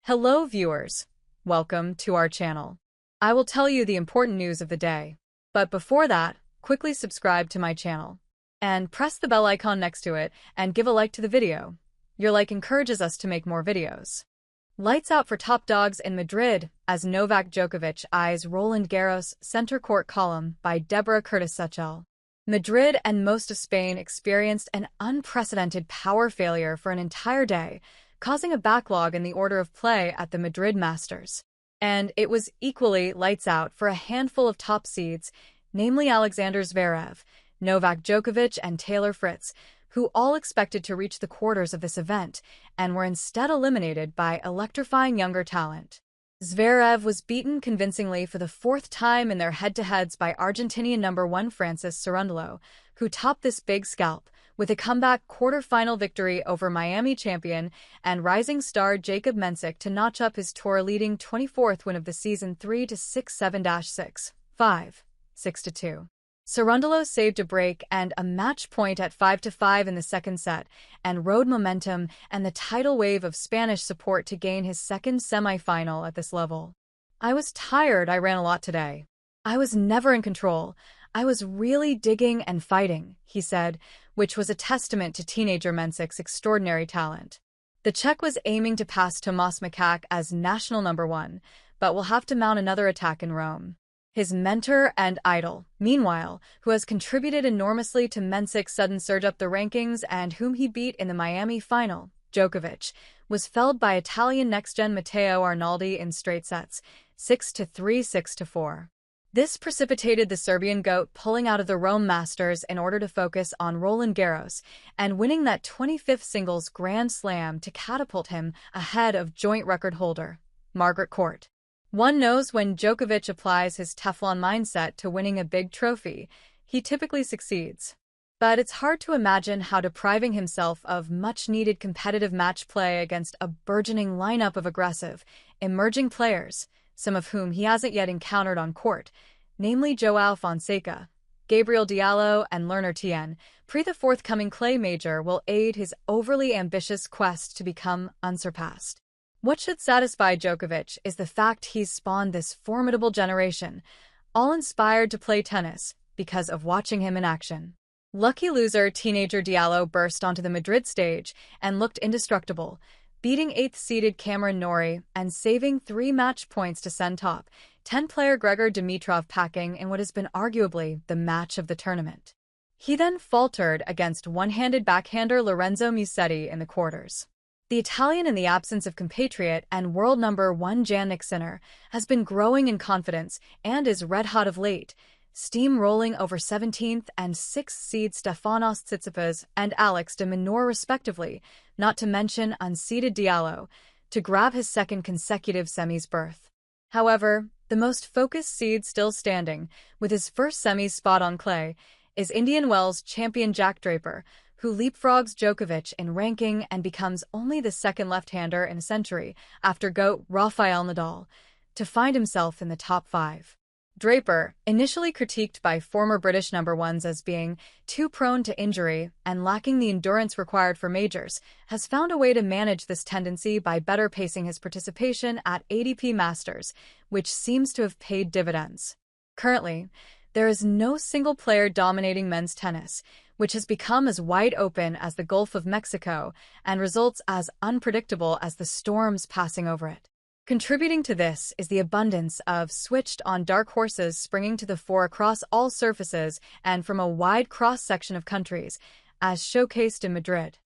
Hello viewers, welcome to our channel. I will tell you the important news of the day. But before that, quickly subscribe to my channel. And press the bell icon next to it and give a like to the video. Your like encourages us to make more videos. Lights out for top dogs in Madrid as Novak Djokovic eyes Roland Garros center court column by Deborah Curtis-Sechel. Madrid and most of Spain experienced an unprecedented power failure for an entire day, causing a backlog in the order of play at the Madrid Masters. And it was equally lights out for a handful of top seeds, namely Alexander Zverev, Novak Djokovic, and Taylor Fritz, who all expected to reach the quarters of this event and were instead eliminated by electrifying younger talent. Zverev was beaten convincingly for the fourth time in their head-to-heads by Argentinian number 1 Francis Cerundolo, who topped this big scalp with a comeback quarter-final victory over Miami champion and rising star Jacob Mensik to notch up his tour-leading 24th win of the season 3-6-7-6, 5, 6-2. Cerundolo saved a break and a match point at 5-5 in the second set and rode momentum and the tidal wave of Spanish support to gain his second semi-final at this level. "I was tired, I ran a lot today. I was never in control. I was really digging and fighting," he said, which was a testament to teenager Mensik's extraordinary talent. The Czech was aiming to pass Tomáš Makák as national number 1, but will have to mount another attack in Rome. His mentor and idol, meanwhile, who has contributed enormously to Mensik's sudden surge up the rankings and whom he beat in the Miami final, Djokovic, was felled by Italian next-gen Matteo Arnaldi in straight sets, 6-3, 6-4. This precipitated the Serbian GOAT pulling out of the Rome Masters in order to focus on Roland Garros and winning that 25th singles Grand Slam to catapult him ahead of joint record holder Margaret Court. One knows when Djokovic applies his Teflon mindset to winning a big trophy, he typically succeeds. But it's hard to imagine how depriving himself of much-needed competitive match play against a burgeoning lineup of aggressive, emerging players, some of whom he hasn't yet encountered on court, namely João Fonseca, Gabriel Diallo, and Lerner Tien, pre the forthcoming clay major will aid his overly ambitious quest to become unsurpassed. What should satisfy Djokovic is the fact he's spawned this formidable generation, all inspired to play tennis because of watching him in action. Lucky loser teenager Diallo burst onto the Madrid stage and looked indestructible, beating 8th-seeded Cameron Norrie and saving 3 match points to send top 10-player Gregor Dimitrov packing in what has been arguably the match of the tournament. He then faltered against one-handed backhander Lorenzo Musetti in the quarters. The Italian, in the absence of compatriot and world number 1 Jannik Sinner, has been growing in confidence and is red-hot of late, steamrolling over 17th and 6th seed Stefanos Tsitsipas and Alex de Minaur respectively, not to mention unseeded Diallo, to grab his second consecutive semis berth. However, the most focused seed still standing, with his first semis spot on clay, is Indian Wells champion Jack Draper, who leapfrogs Djokovic in ranking and becomes only the second left-hander in a century after GOAT Rafael Nadal, to find himself in the top 5. Draper, initially critiqued by former British number 1s as being too prone to injury and lacking the endurance required for majors, has found a way to manage this tendency by better pacing his participation at ATP Masters, which seems to have paid dividends. Currently, there is no single player dominating men's tennis, which has become as wide open as the Gulf of Mexico and results as unpredictable as the storms passing over it. Contributing to this is the abundance of switched-on dark horses springing to the fore across all surfaces and from a wide cross-section of countries, as showcased in Madrid.